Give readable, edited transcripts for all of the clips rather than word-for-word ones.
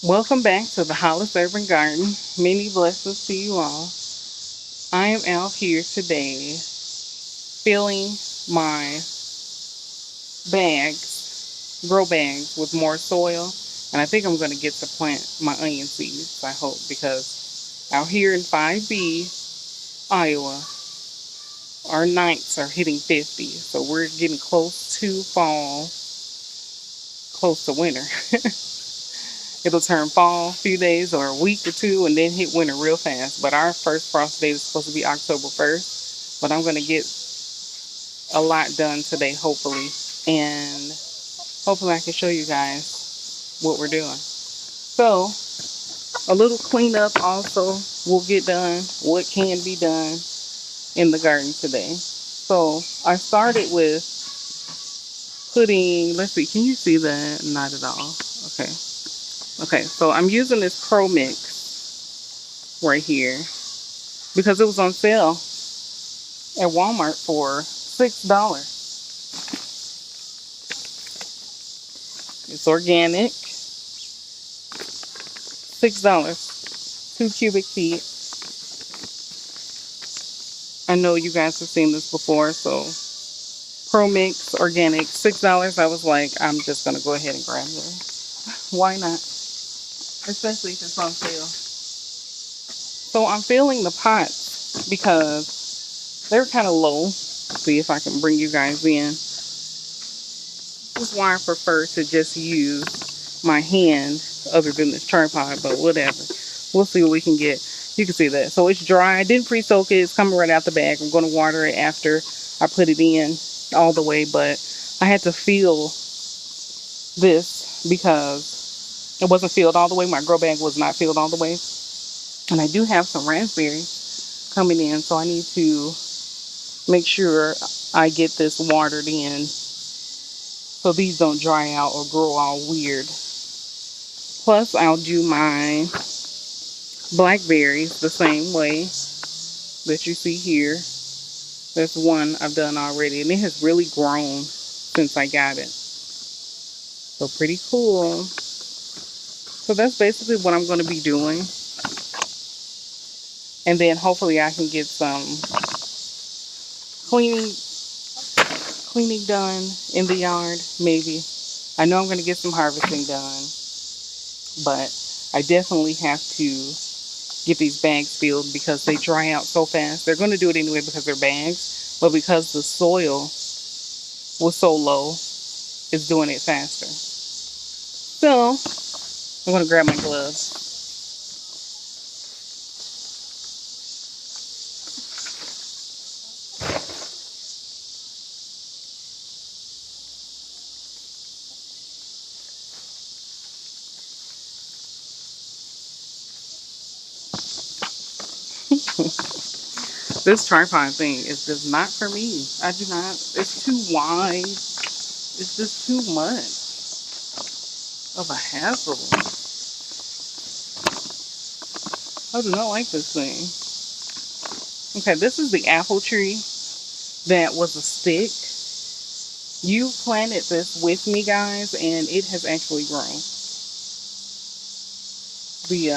Welcome back to the Hollis Urban Garden. Many blessings to you all. I am out here today filling my bags, grow bags, with more soil. And I think I'm going to get to plant my onion seeds, I hope, because out here in 5B, Iowa, our nights are hitting 50. So we're getting close to fall, close to winter. It'll turn fall a few days or a week or two and then hit winter real fast. But our first frost date is supposed to be October 1st. But I'm going to get a lot done today, hopefully. And hopefully I can show you guys what we're doing. So, a little cleanup also will get done, what can be done in the garden today. So, I started with putting, let's see, can you see that? Not at all. Okay. Okay, so I'm using this Pro Mix right here because it was on sale at Walmart for $6. It's organic, $6, 2 cubic feet. I know you guys have seen this before, so Pro Mix organic, $6. I was like, I'm just gonna go ahead and grab this. Why not? Especially if it's on sale. So I'm filling the pots because they're kind of low. See if I can bring you guys in. This is why I prefer to just use my hand other than this tripod, but whatever. We'll see what we can get. You can see that. So it's dry. I didn't pre-soak it. It's coming right out the bag. I'm going to water it after I put it in all the way, but I had to feel this because it wasn't filled all the way. My grow bag was not filled all the way. And I do have some raspberries coming in, so I need to make sure I get this watered in so these don't dry out or grow all weird. Plus, I'll do my blackberries the same way that you see here. There's one I've done already, and it has really grown since I got it. So pretty cool. So that's basically what I'm going to be doing. And then hopefully I can get some cleaning done in the yard, maybe. I know I'm going to get some harvesting done, but I definitely have to get these bags filled because they dry out so fast. They're going to do it anyway because they're bags, but because the soil was so low, it's doing it faster. So, I'm going to grab my gloves. This tripod thing is just not for me. I do not, it's too wide. It's just too much of a hassle. I do not like this thing. Okay, this is the apple tree that was a stick. You planted this with me, guys, and it has actually grown. The,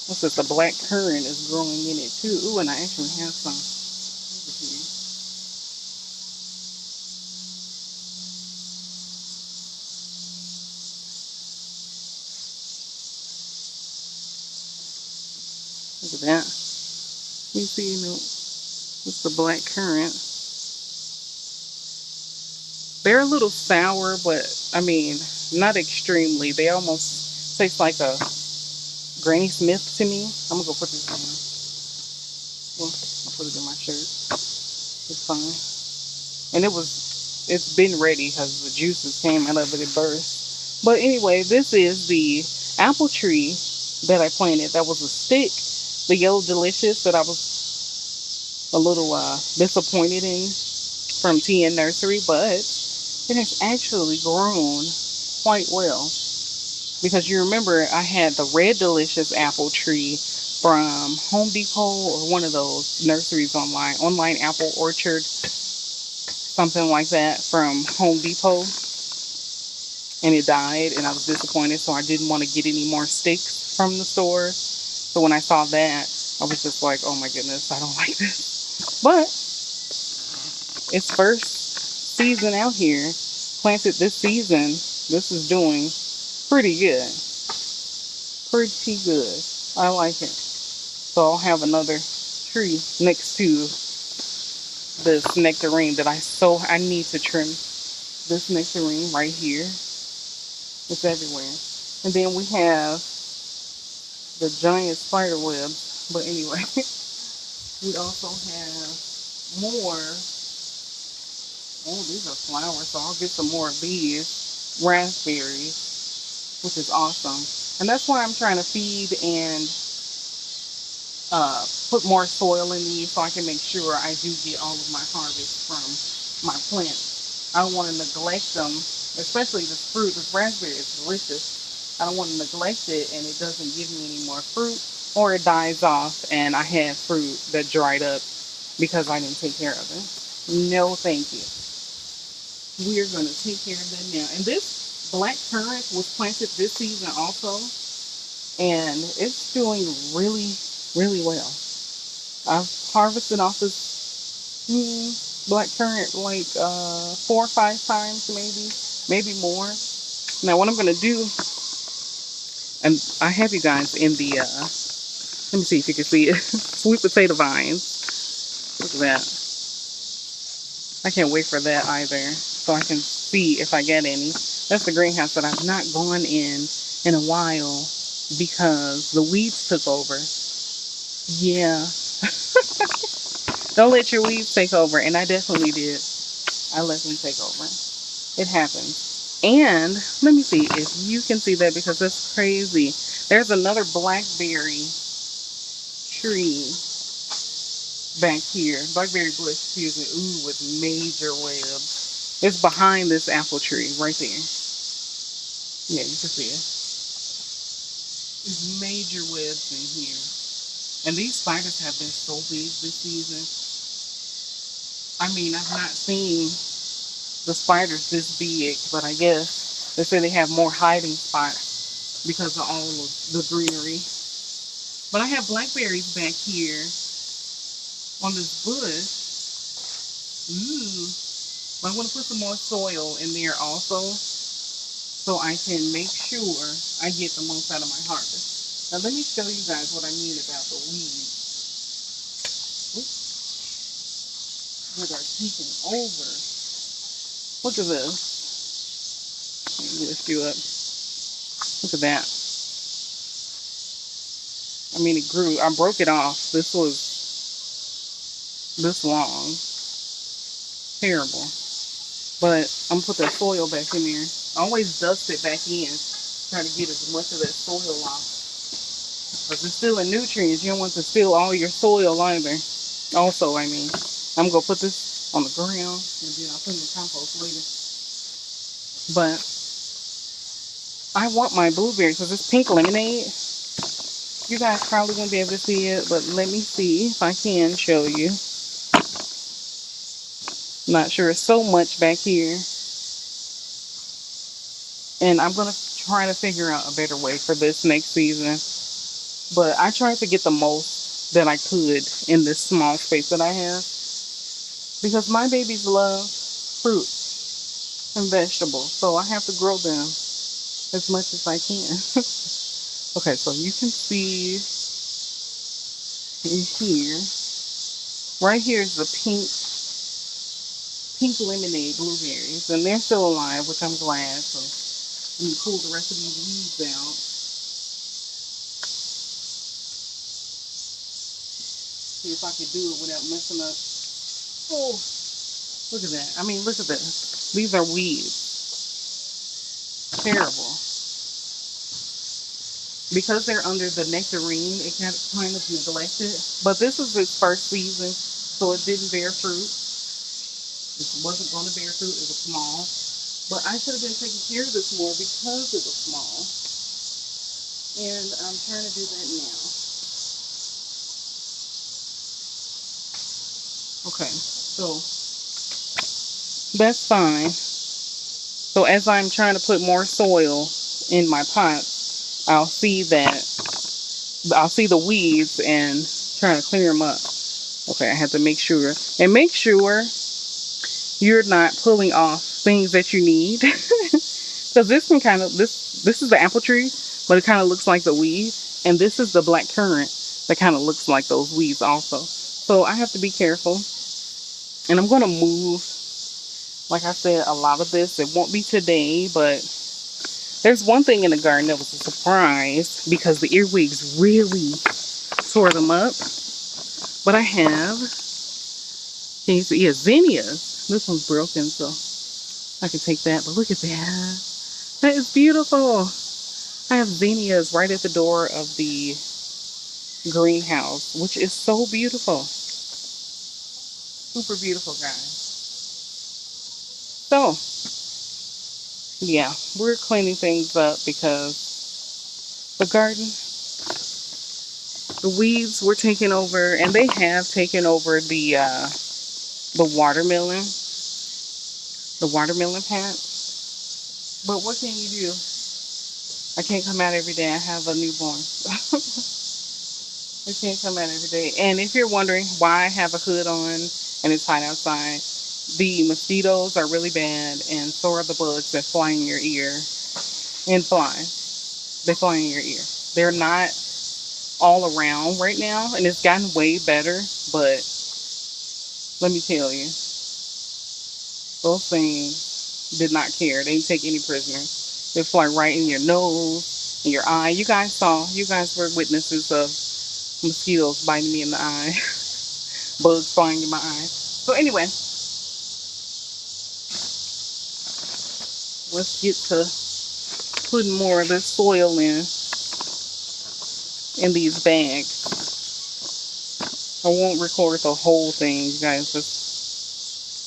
what's this? The black currant is growing in it too. Ooh, and I actually have some over here. Look at that. You see, it's the black currant. They're a little sour, but I mean, not extremely. They almost taste like a Granny Smith to me. I'm gonna go put this on. Well, I'll put it in my shirt. It's fine. And it's been ready because the juices came out of it, it burst. But anyway, this is the apple tree that I planted. That was a stick, the Yellow Delicious that I was a little disappointed in from TN Nursery, but it has actually grown quite well. Because you remember I had the Red Delicious apple tree from Home Depot or one of those nurseries online apple orchard, something like that from Home Depot. and it died, and I was disappointed, so I didn't want to get any more sticks from the store. So when I saw that, I was just like, oh my goodness, I don't like this. But it's first season out here, planted this season. This is doing pretty good. Pretty good. I like it. So I'll have another tree next to this nectarine that I need to trim this nectarine right here. It's everywhere. And then we have the giant spider webs. But anyway, we also have more. Oh, these are flowers, so I'll get some more of these raspberries, which is awesome. And that's why I'm trying to feed and put more soil in these so I can make sure I do get all of my harvest from my plants. I don't want to neglect them, especially this fruit. This raspberry is delicious. I don't want to neglect it and it doesn't give me any more fruit, or it dies off and I had fruit that dried up because I didn't take care of it. No, thank you. We're going to take care of that now. And this black currant was planted this season also, and it's doing really, really well. I've harvested off this black currant like 4 or 5 times, maybe more. Now what I'm going to do, and I have you guys in the, let me see if you can see it, sweet potato vines. Look at that. I can't wait for that either, so I can see if I get any. That's the greenhouse that I've not gone in a while because the weeds took over. Yeah. Don't let your weeds take over, and I definitely did. I let them take over. It happens. And let me see if you can see that because that's crazy. There's another blackberry tree back here. Blackberry bush, excuse me. Ooh, with major webs. It's behind this apple tree right there. Yeah, you can see it. There's major webs in here. And these spiders have been so big this season. I mean, I've not seen the spiders this big, but I guess they say they have more hiding spots because of all of the greenery. But I have blackberries back here on this bush. Ooh. But I want to put some more soil in there also so I can make sure I get the most out of my harvest. Now let me show you guys what I mean about the weeds. They are taking over. Look at this. Let me lift you up. Look at that. I mean, it grew. I broke it off. This was this long. Terrible. But I'm gonna put that soil back in there. I always dust it back in. Try to get as much of that soil off. Because it's stealing nutrients. You don't want to steal all your soil either. Also, I mean, I'm going to put this on the ground and then I'll put it in the compost later. But I want my blueberries because it's pink lemonade. You guys probably won't be able to see it, but let me see if I can show you. Not sure it's so much back here. And I'm going to try to figure out a better way for this next season. But I tried to get the most that I could in this small space that I have. Because my babies love fruit and vegetables. So I have to grow them as much as I can. Okay, so you can see in here. Right here is the pink lemonade blueberries. And they're still alive, which I'm glad. So let me pull the rest of these leaves out. See if I can do it without messing up. Oh, look at that. I mean, look at this. These are weeds. Terrible. Because they're under the nectarine, it kind of neglected. But this is its first season, so it didn't bear fruit. It wasn't going to bear fruit. It was small. But I should have been taking care of this more because it was small. And I'm trying to do that now. Okay, so that's fine. So as I'm trying to put more soil in my pot, I'll see the weeds and trying to clear them up. Okay, I have to make sure. And make sure you're not pulling off things that you need. Because this is the apple tree, but it kind of looks like the weed. And this is the black currant that kind of looks like those weeds also. So I have to be careful. And I'm going to move, like I said, a lot of this. It won't be today, but there's one thing in the garden that was a surprise because the earwigs really tore them up. But I have, can you see, yeah, zinnias. This one's broken, so I can take that. But look at that. That is beautiful. I have zinnias right at the door of the greenhouse, which is so beautiful. Super beautiful, guys. So, yeah, we're cleaning things up because the garden, the weeds were taking over, and they have taken over the watermelon, patch. But what can you do? I can't come out every day. I have a newborn. I can't come out every day. And if you're wondering why I have a hood on and it's hot outside, the mosquitoes are really bad, and so are the bugs that fly in your ear and fly. They fly in your ear. They're not all around right now, and it's gotten way better, but let me tell you, those things did not care. They didn't take any prisoners. They fly right in your nose, in your eye. You guys were witnesses of mosquitoes biting me in the eye. Bugs flying in my eye. So anyway, let's get to putting more of this soil in these bags. I won't record the whole thing, you guys.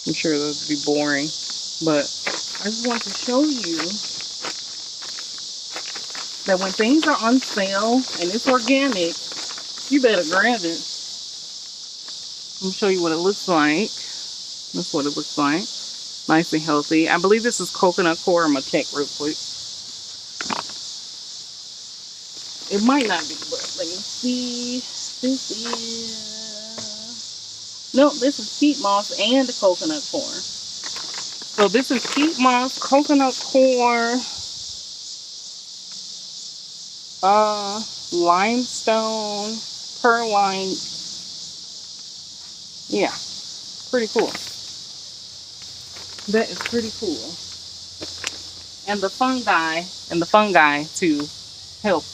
I'm sure that would be boring. But I just want to show you that when things are on sale and it's organic, you better grab it. Let me show you what it looks like. That's what it looks like. Nice and healthy. I believe this is coconut coir. I'm going to check real quick. It might not be, but let me see. This is... No, this is peat moss and coconut coir. So this is peat moss, coconut coir, limestone, perlite. Yeah, pretty cool. That is pretty cool. And the fungi to help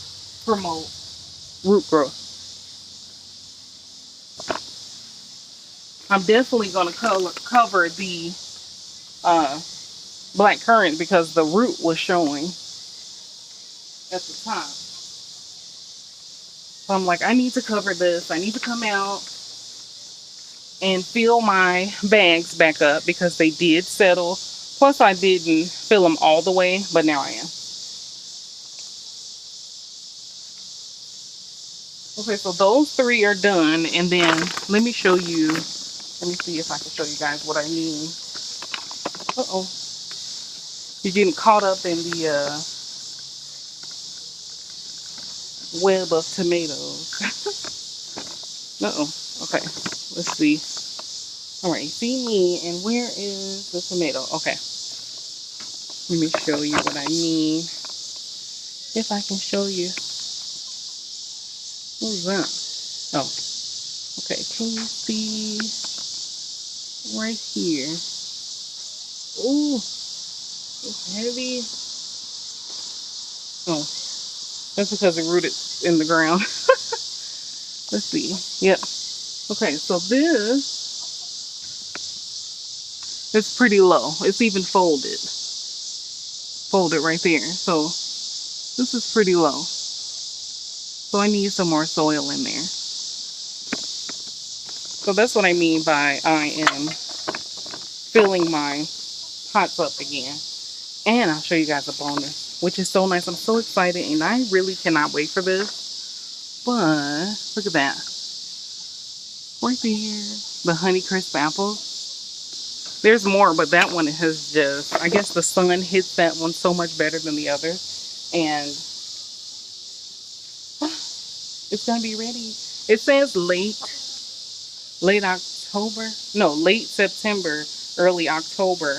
promote root growth. I'm definitely going to cover the black currant because the root was showing at the top. So I'm like, I need to cover this. I need to come out and fill my bags back up because they did settle. Plus, I didn't fill them all the way, but now I am. Okay, so those 3 are done, and then let me show you. Let me see if I can show you guys what I mean. Uh-oh. You're getting caught up in the web of tomatoes. Uh-oh. Okay, let's see. All right, see me, and where is the tomato? Okay. Let me show you what I mean. If I can show you. What is that? Oh. Okay, can you see right here? Ooh, it's heavy. Oh, that's because it rooted in the ground. Let's see. Yep. Okay, so this is pretty low. It's even folded. Folded right there. So this is pretty low. So I need some more soil in there. So that's what I mean by I am filling my pots up again. And I'll show you guys a bonus, which is so nice. I'm so excited, and I really cannot wait for this. But look at that. Right there. The Honeycrisp apples. There's more, but that one has just, I guess the sun hits that one so much better than the others. And it's going to be ready. It says late October. No, late September, early October.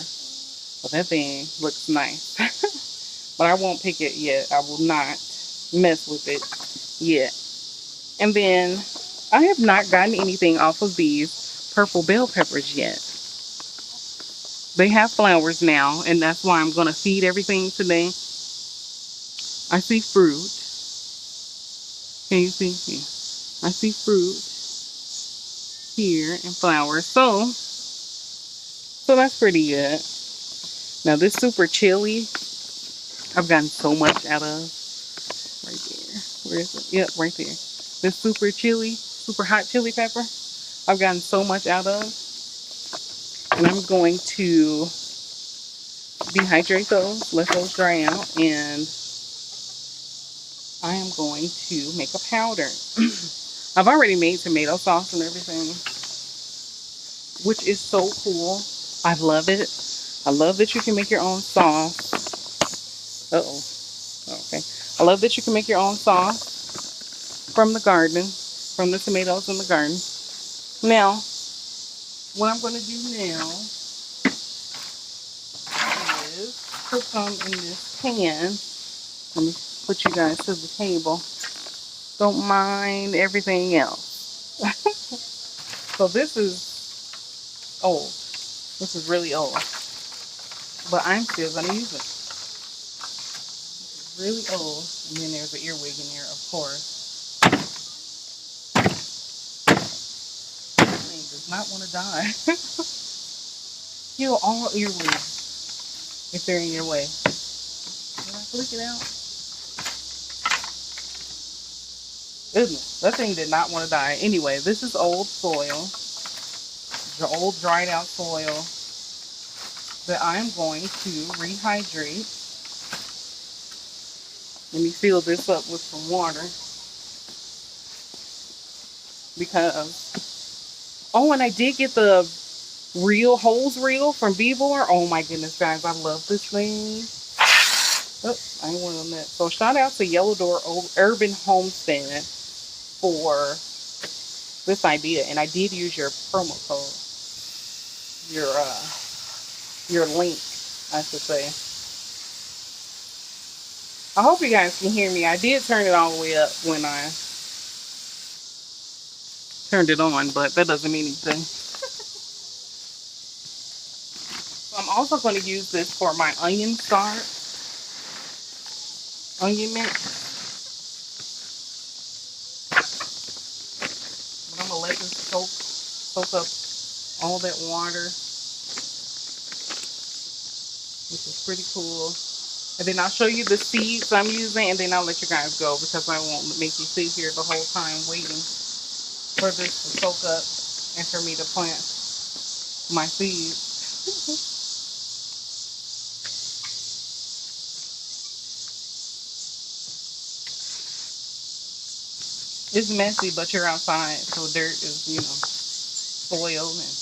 But that thing looks nice. But I won't pick it yet. I will not mess with it yet. And then I have not gotten anything off of these purple bell peppers yet. They have flowers now, and that's why I'm going to feed everything today. I see fruit. Can you see? Yeah. I see fruit here and flowers. So that's pretty good. Now this super chili, I've gotten so much out of. Right there. Where is it? Yep, right there. This super hot chili pepper, I've gotten so much out of. And I'm going to dehydrate those, let those dry out, and I am going to make a powder. I've already made tomato sauce and everything, which is so cool. I love it. I love that you can make your own sauce. Okay. I love that you can make your own sauce from the garden, from the tomatoes in the garden. Now, what I'm going to do now is put some in this pan. Let me put you guys to the table. Don't mind everything else. So this is old. This is really old. But I'm still going to use it. It's really old. And then there's an earwig in there, of course. This thing does not want to die. Kill all earwigs if they're in your way. Did I flick it out? Goodness, that thing did not want to die. Anyway, this is old soil. The old dried out soil that I'm going to rehydrate. Let me fill this up with some water. Because, oh, and I did get the hose reel from Vevor. Oh my goodness, guys, I love this thing. Oh, I ain't one on that. So shout out to Yellow Door Urban Homestead for this idea. And I did use your promo code. Your link, I should say. I hope you guys can hear me. I did turn it all the way up when I turned it on, but that doesn't mean anything. So I'm also going to use this for my onion mix. But I'm going to let this soak up all that water, which is pretty cool. And then I'll show you the seeds I'm using, and then I'll let you guys go because I won't make you sit here the whole time waiting for this to soak up and for me to plant my seeds. It's messy, but you're outside, so dirt is, soil and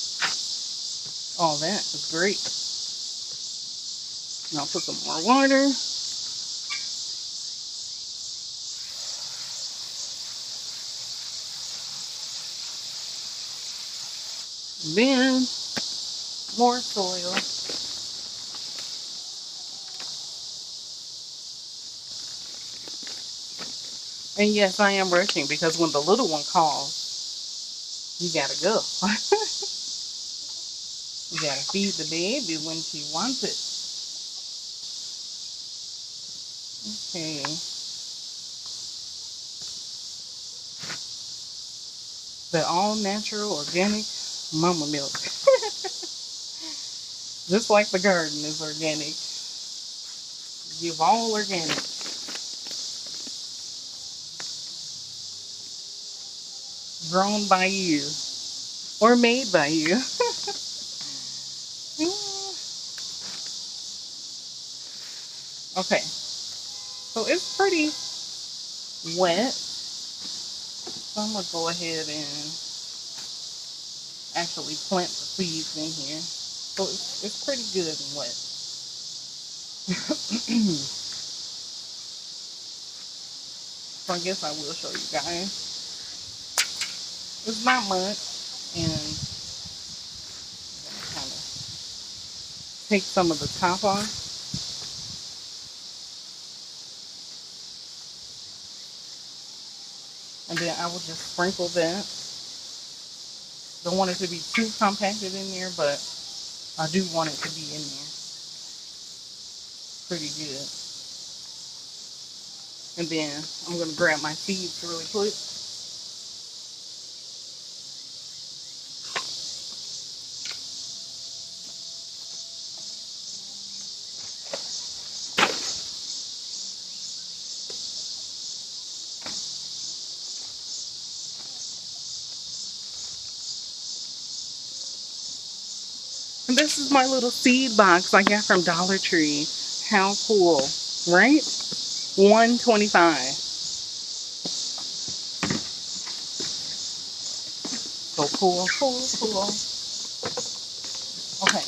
all that is great. And I'll put some more water. Then more soil. And yes, I am rushing because when the little one calls, you gotta go. You gotta feed the baby when she wants it. Okay. The all natural organic mama milk. Just like the garden is organic. Give all organic. Grown by you. Or made by you. Okay. So it's pretty wet. So I'm going to go ahead and actually plant the seeds in here. So it's pretty good and wet. So I guess I will show you guys. It's not much, and kind of take some of the top off, and then I will just sprinkle that. Don't want it to be too compacted in there, but I do want it to be in there pretty good. And then I'm gonna grab my seeds really quick. And this is my little seed box I got from Dollar Tree. How cool, right? 125. So cool, cool, cool. Okay.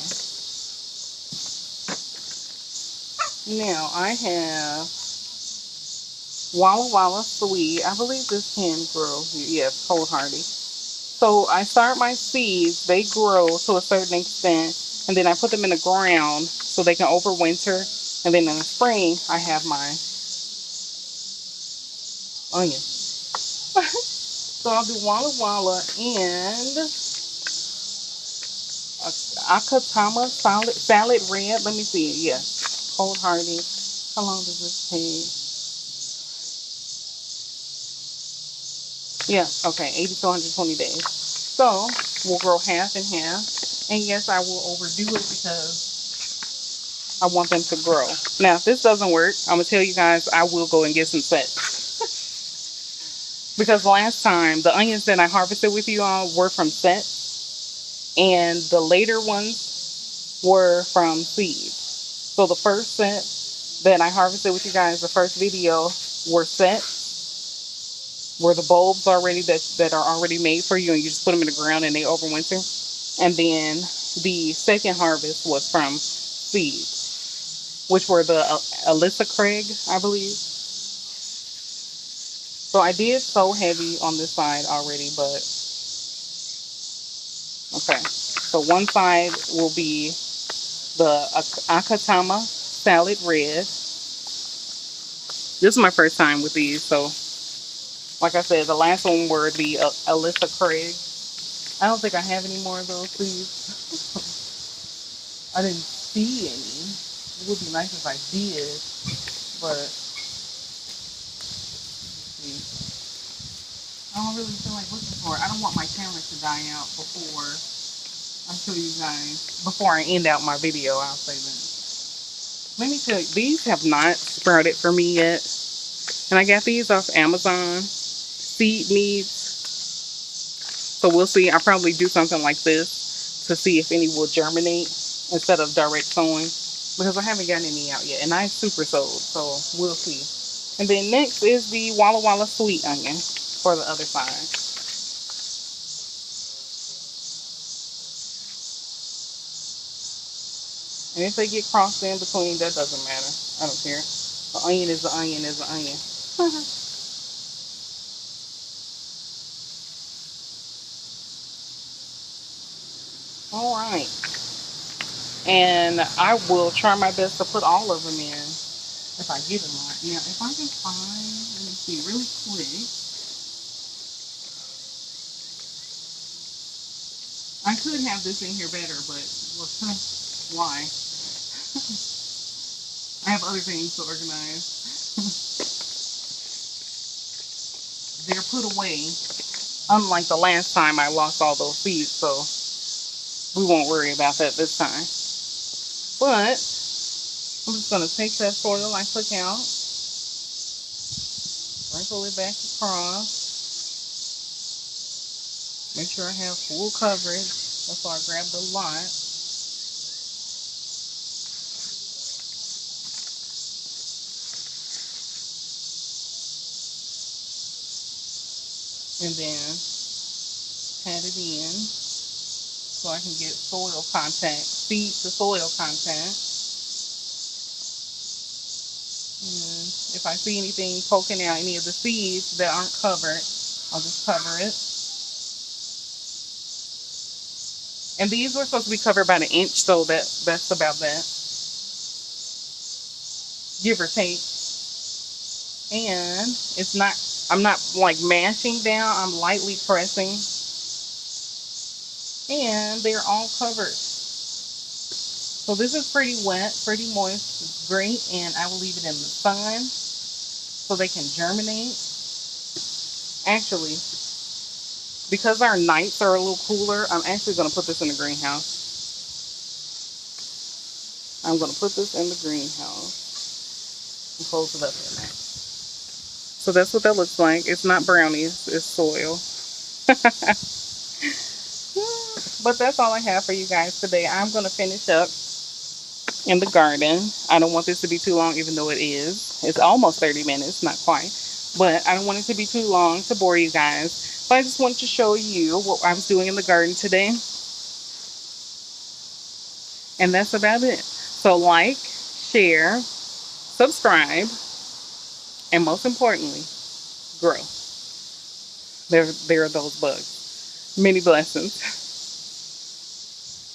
Now I have Walla Walla Sweet. I believe this can grow. Yes, Cold Hardy. So I start my seeds. They grow to a certain extent, and then I put them in the ground so they can overwinter. And then in the spring, I have my onion. So I'll do Walla Walla and Akatama salad red. Let me see. Yes, Cold Hardy. How long does this take? Yeah, okay, 80 to 120 days. So we'll grow half and half. And yes, I will overdo it because I want them to grow. Now, if this doesn't work, I'm going to tell you guys I will go and get some sets. Because last time, the onions that I harvested with you all were from sets. And the later ones were from seeds. So the first set that I harvested with you guys, the first video, were sets. Were the bulbs already that are already made for you, and you just put them in the ground and they overwinter. And then the second harvest was from seeds, which were the Alyssa Craig, I believe. So I did sow heavy on this side already, but okay. So one side will be the Akatama salad red. This is my first time with these, so like I said, the last one were the Alyssa Craig. I don't think I have any more of those seeds. I didn't see any. It would be nice if I did, but I don't really feel like looking for it. I don't want my camera to die out before I show you guys. Before I end out my video, I'll say that. Let me tell you, these have not sprouted for me yet. And I got these off Amazon. Seed needs. So we'll see. I'll probably do something like this to see if any will germinate instead of direct sowing. Because I haven't gotten any out yet. And I super sowed. So we'll see. And then next is the Walla Walla sweet onion for the other side. And if they get crossed in between, that doesn't matter. I don't care. The onion is the onion is the onion. All right. And I will try my best to put all of them in if I get a lot. Now, if I can find, let me see really quick. I could have this in here better, but well, why? I have other things to organize. They're put away, unlike the last time I lost all those seeds, so we won't worry about that this time. But I'm just going to take that soil I took out, sprinkle it back across, make sure I have full coverage. That's why I grabbed a lot. And then pat it in. so I can get soil contact, seed to soil contact. And if I see anything poking out, any of the seeds that aren't covered, I'll just cover it. And these were supposed to be covered by an inch, so that's about that, give or take. And it's not, I'm not like mashing down, I'm lightly pressing, and they're all covered. So this is pretty wet, pretty moist. It's great, and I will leave it in the sun so they can germinate. Actually, because our nights are a little cooler, I'm actually going to put this in the greenhouse. I'm going to put this in the greenhouse and close it up in there. So that's what that looks like. It's not brownies, it's soil. But that's all I have for you guys today. I'm going to finish up in the garden. I don't want this to be too long, even though it is. It's almost 30 minutes, not quite. But I don't want it to be too long to bore you guys. But I just wanted to show you what I was doing in the garden today. And that's about it. So like, share, subscribe, and most importantly, grow. There are those bugs. Many blessings.